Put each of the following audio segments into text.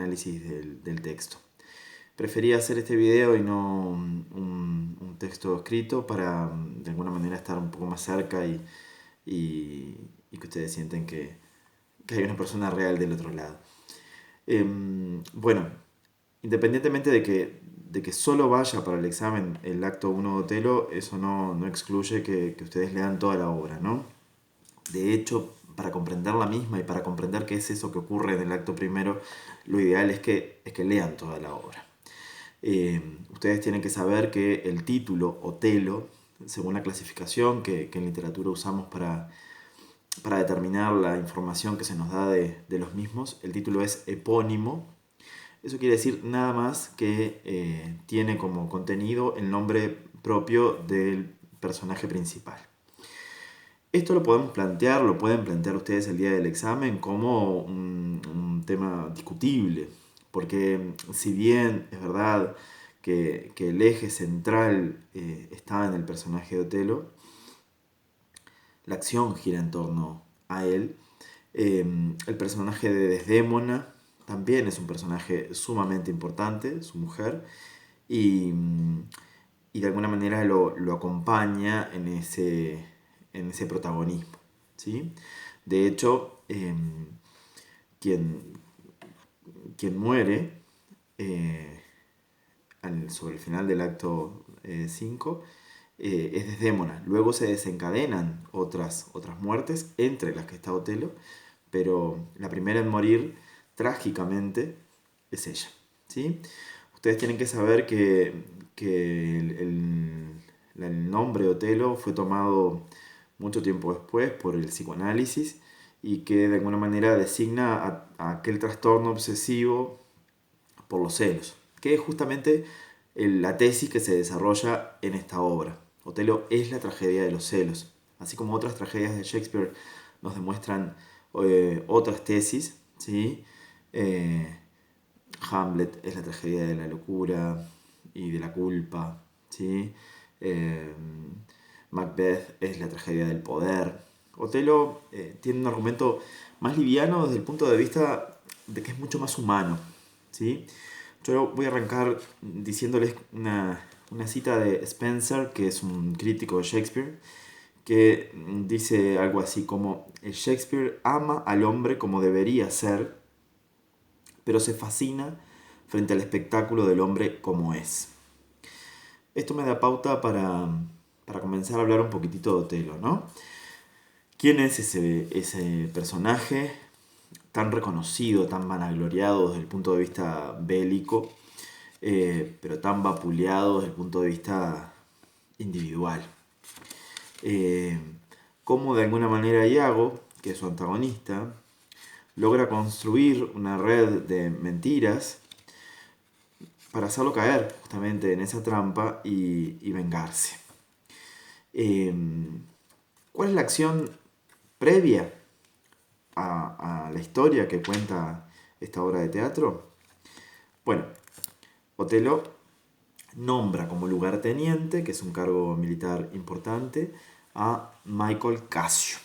análisis del texto. Preferí hacer este video y no un texto escrito para de alguna manera estar un poco más cerca y que ustedes sienten que hay una persona real del otro lado. Bueno, independientemente de que solo vaya para el examen el acto 1 de Otelo, eso no excluye que ustedes lean toda la obra, ¿no? De hecho, para comprender la misma y para comprender qué es eso que ocurre en el acto primero, lo ideal es que lean toda la obra. Ustedes tienen que saber que el título Otelo, según la clasificación que en literatura usamos para determinar la información que se nos da de los mismos, el título es epónimo. Eso quiere decir nada más que tiene como contenido el nombre propio del personaje principal. Esto lo podemos plantear, lo pueden plantear ustedes el día del examen como un tema discutible, porque si bien es verdad que el eje central está en el personaje de Otelo, la acción gira en torno a él. El personaje de Desdémona también es un personaje sumamente importante, su mujer, y, y de alguna manera lo acompaña en ese protagonismo. ¿Sí? De hecho, quien, quien muere sobre el final del acto 5 es Desdémona. Luego se desencadenan otras muertes, entre las que está Otelo, pero la primera en morir trágicamente es ella. ¿Sí? Ustedes tienen que saber que el nombre Otelo fue tomado mucho tiempo después por el psicoanálisis y que de alguna manera designa a aquel trastorno obsesivo por los celos, que es justamente la tesis que se desarrolla en esta obra. Otelo es la tragedia de los celos, así como otras tragedias de Shakespeare nos demuestran otras tesis, ¿sí? Hamlet es la tragedia de la locura y de la culpa, ¿sí? Macbeth es la tragedia del poder. Otelo tiene un argumento más liviano desde el punto de vista de que es mucho más humano, ¿sí? Yo voy a arrancar diciéndoles una cita de Spencer, que es un crítico de Shakespeare, que dice algo así como: Shakespeare ama al hombre como debería ser, pero se fascina frente al espectáculo del hombre como es. Esto me da pauta para comenzar a hablar un poquitito de Otelo, ¿no? ¿Quién es ese personaje tan reconocido, tan vanagloriado desde el punto de vista bélico, pero tan vapuleado desde el punto de vista individual? Cómo de alguna manera Iago, que es su antagonista, logra construir una red de mentiras para hacerlo caer justamente en esa trampa y vengarse. ¿Cuál es la acción previa a la historia que cuenta esta obra de teatro? Bueno, Otelo nombra como lugarteniente, que es un cargo militar importante, a Michael Cassio.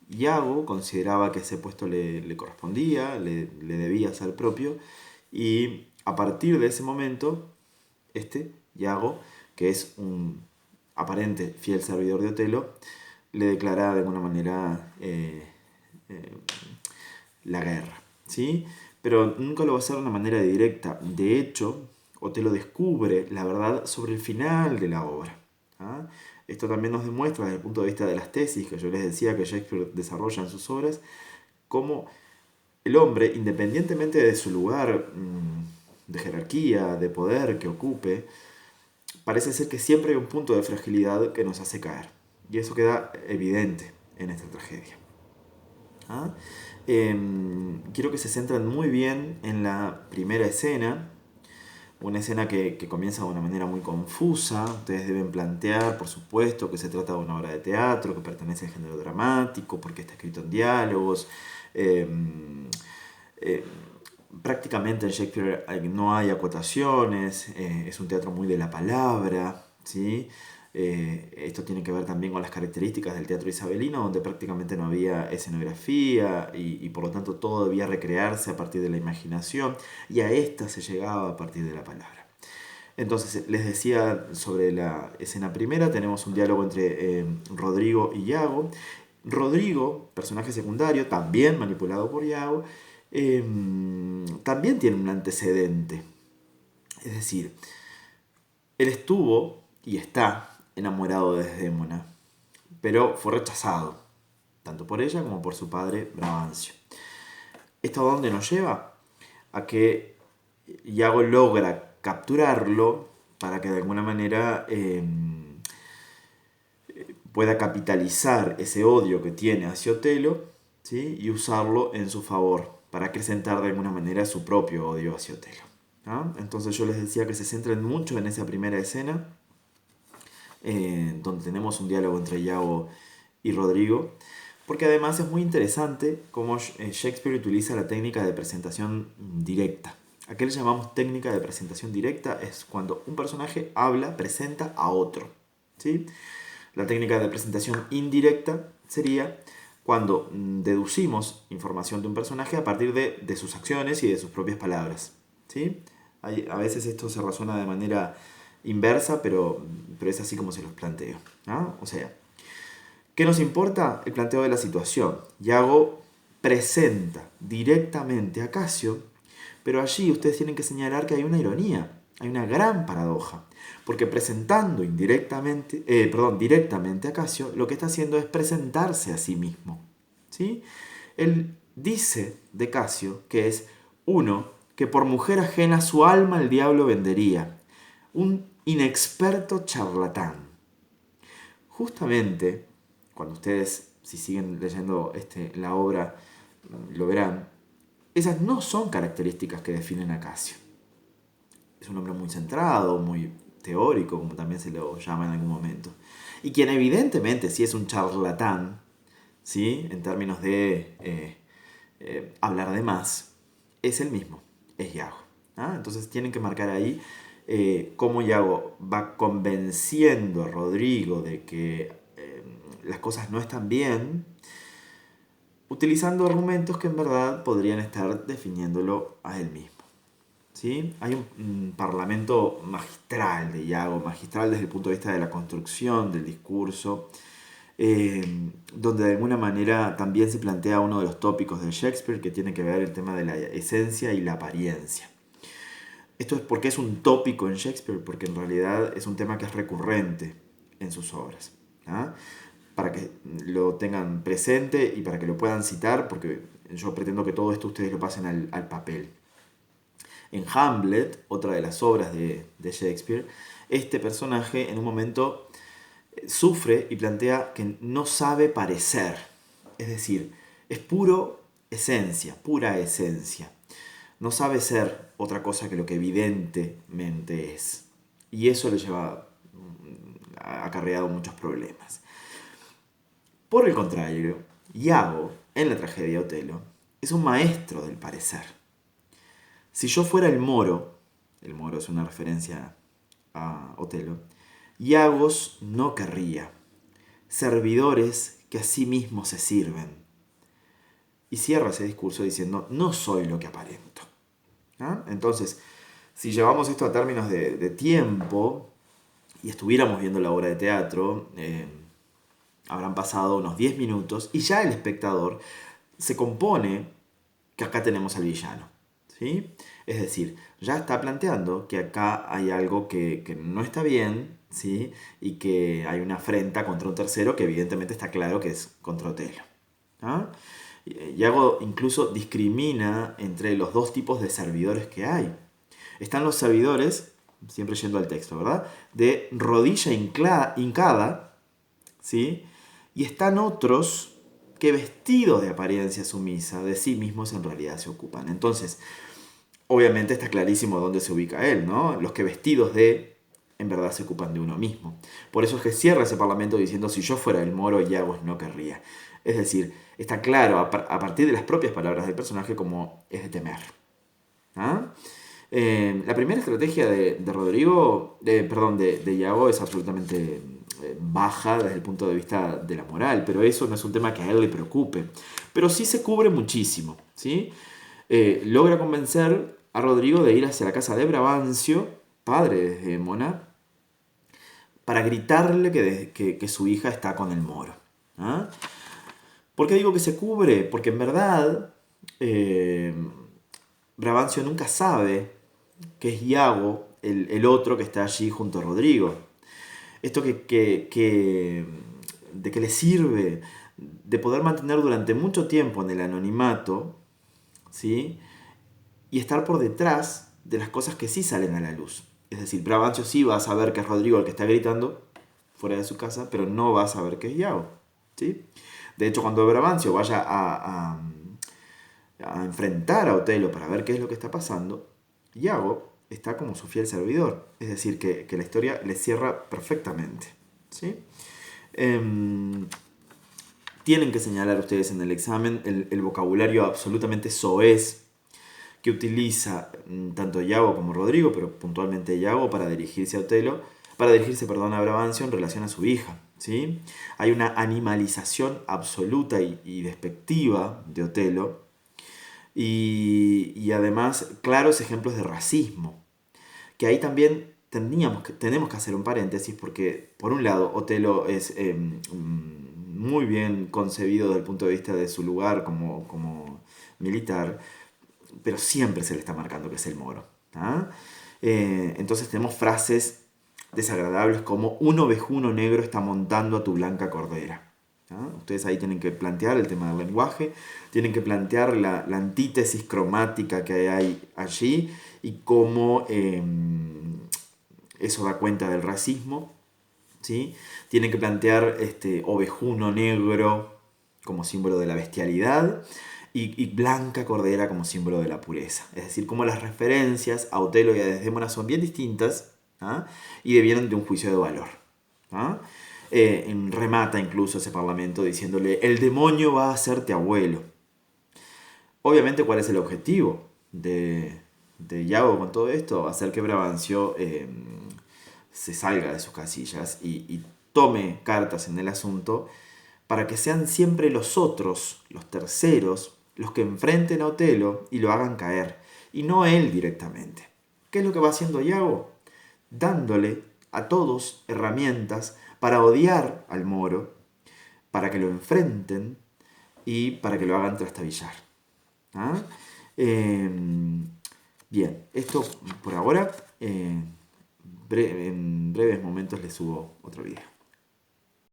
Iago consideraba que ese puesto le correspondía, le debía ser propio, y a partir de ese momento, Iago, que es un aparente fiel servidor de Otelo, le declara de alguna manera la guerra, ¿sí? Pero nunca lo va a hacer de una manera directa. De hecho, Otelo descubre la verdad sobre el final de la obra. ¿Ah? Esto también nos demuestra desde el punto de vista de las tesis que yo les decía que Shakespeare desarrolla en sus obras, cómo el hombre, independientemente de su lugar de jerarquía, de poder que ocupe, parece ser que siempre hay un punto de fragilidad que nos hace caer. Y eso queda evidente en esta tragedia. ¿Ah? Quiero que se centren muy bien en la primera escena, una escena que comienza de una manera muy confusa. Ustedes deben plantear, por supuesto, que se trata de una obra de teatro, que pertenece al género dramático, porque está escrito en diálogos. Eh, eh, Prácticamente en Shakespeare no hay acotaciones, es un teatro muy de la palabra, ¿sí? Esto tiene que ver también con las características del teatro isabelino, donde prácticamente no había escenografía y por lo tanto todo debía recrearse a partir de la imaginación, y a esta se llegaba a partir de la palabra. Entonces, les decía sobre la escena primera, tenemos un diálogo entre Rodrigo y Iago. Rodrigo, personaje secundario, también manipulado por Iago, también tiene un antecedente. Es decir, él estuvo y está enamorado de Desdémona, pero fue rechazado, tanto por ella como por su padre Brabantio. ¿Esto a dónde nos lleva? A que Iago logra capturarlo para que de alguna manera pueda capitalizar ese odio que tiene hacia Otelo, ¿sí? Y usarlo en su favor para acrecentar de alguna manera su propio odio hacia Otelo. ¿No? Entonces yo les decía que se centren mucho en esa primera escena, donde tenemos un diálogo entre Iago y Rodrigo, porque además es muy interesante cómo Shakespeare utiliza la técnica de presentación directa. ¿A qué le llamamos técnica de presentación directa? Es cuando un personaje habla, presenta a otro. ¿Sí? La técnica de presentación indirecta sería cuando deducimos información de un personaje a partir de sus acciones y de sus propias palabras. ¿Sí? A veces esto se razona de manera inversa, pero es así como se los planteo. ¿No? O sea, ¿qué nos importa? El planteo de la situación. Iago presenta directamente a Casio, pero allí ustedes tienen que señalar que hay una ironía, hay una gran paradoja, porque presentando directamente a Casio, lo que está haciendo es presentarse a sí mismo. ¿Sí? Él dice de Casio que es uno que por mujer ajena su alma al diablo vendería, un inexperto charlatán. Justamente, cuando ustedes, si siguen leyendo la obra, lo verán, esas no son características que definen a Casio. Es un hombre muy centrado, muy teórico, como también se lo llama en algún momento. Y quien evidentemente sí es un charlatán, ¿sí? En términos de hablar de más, es el mismo, es Iago. ¿Ah? Entonces tienen que marcar ahí cómo Iago va convenciendo a Rodrigo de que las cosas no están bien, utilizando argumentos que en verdad podrían estar definiéndolo a él mismo. ¿Sí? Hay un parlamento magistral de Iago, magistral desde el punto de vista de la construcción del discurso, donde de alguna manera también se plantea uno de los tópicos de Shakespeare que tiene que ver el tema de la esencia y la apariencia. Esto es porque es un tópico en Shakespeare, porque en realidad es un tema que es recurrente en sus obras. ¿Ah? Para que lo tengan presente y para que lo puedan citar, porque yo pretendo que todo esto ustedes lo pasen al papel. En Hamlet, otra de las obras de Shakespeare, este personaje en un momento sufre y plantea que no sabe parecer. Es decir, es pura esencia. No sabe ser otra cosa que lo que evidentemente es. Y eso le lleva acarreado muchos problemas. Por el contrario, Iago, en la tragedia de Otelo, es un maestro del parecer. Si yo fuera el moro es una referencia a Otelo, Iagos no querría, servidores que a sí mismos se sirven. Y cierra ese discurso diciendo, no soy lo que aparento. ¿Ah? Entonces, si llevamos esto a términos de tiempo y estuviéramos viendo la obra de teatro, habrán pasado unos 10 minutos y ya el espectador se compone que acá tenemos al villano. ¿Sí? Es decir, ya está planteando que acá hay algo que no está bien, ¿sí? Y que hay una afrenta contra un tercero que evidentemente está claro que es contra Otelo. ¿Ah? Iago incluso discrimina entre los dos tipos de servidores que hay. Están los servidores, siempre yendo al texto, ¿verdad? De rodilla hincada, ¿sí? Y están otros que vestidos de apariencia sumisa de sí mismos en realidad se ocupan. Entonces, obviamente está clarísimo dónde se ubica él, ¿no? Los que vestidos de, en verdad se ocupan de uno mismo. Por eso es que cierra ese parlamento diciendo, si yo fuera el moro, Iago no querría. Es decir, está claro a partir de las propias palabras del personaje como es de temer. ¿Ah? La primera estrategia de Rodrigo, de Iago es absolutamente baja desde el punto de vista de la moral, pero eso no es un tema que a él le preocupe. Pero sí se cubre muchísimo, ¿sí? Logra convencer a Rodrigo de ir hacia la casa de Brabancio, padre de Desdémona, para gritarle que su hija está con el moro. ¿Ah? ¿Por qué digo que se cubre? Porque en verdad eh, Brabancio nunca sabe que es Iago el otro que está allí junto a Rodrigo. Esto de que le sirve de poder mantener durante mucho tiempo en el anonimato, ¿sí? Y estar por detrás de las cosas que sí salen a la luz. Es decir, Brabancio sí va a saber que es Rodrigo el que está gritando fuera de su casa, pero no va a saber que es Iago, ¿sí? De hecho, cuando Brabancio vaya a enfrentar a Otelo para ver qué es lo que está pasando, Iago está como su fiel servidor. Es decir, que la historia le cierra perfectamente, ¿sí? Tienen que señalar ustedes en el examen el vocabulario absolutamente soez que utiliza tanto Iago como Rodrigo, pero puntualmente Iago para dirigirse a Otelo, a Brabancio en relación a su hija, ¿sí? Hay una animalización absoluta y despectiva de Otelo y además claros ejemplos de racismo, que ahí también tenemos que hacer un paréntesis porque por un lado Otelo es muy bien concebido desde el punto de vista de su lugar como militar, pero siempre se le está marcando que es el moro. ¿Ah? Entonces tenemos frases desagradables como un ovejuno negro está montando a tu blanca cordera. ¿Ah? Ustedes ahí tienen que plantear el tema del lenguaje, tienen que plantear la antítesis cromática que hay allí y cómo eso da cuenta del racismo. ¿Sí? Tienen que plantear este ovejuno negro como símbolo de la bestialidad y blanca cordera como símbolo de la pureza. Es decir, como las referencias a Otelo y a Desdémona son bien distintas, ¿ah? Y devienen de un juicio de valor. ¿Ah? Remata incluso ese parlamento diciéndole, el demonio va a hacerte abuelo. Obviamente, ¿cuál es el objetivo de Iago con todo esto? Hacer que Brabancio se salga de sus casillas y tome cartas en el asunto para que sean siempre los otros, los terceros, los que enfrenten a Otelo y lo hagan caer, y no él directamente. ¿Qué es lo que va haciendo Iago? Dándole a todos herramientas para odiar al moro, para que lo enfrenten y para que lo hagan trastabillar. ¿Ah? Eh, bien, esto por ahora. En breves momentos les subo otro video.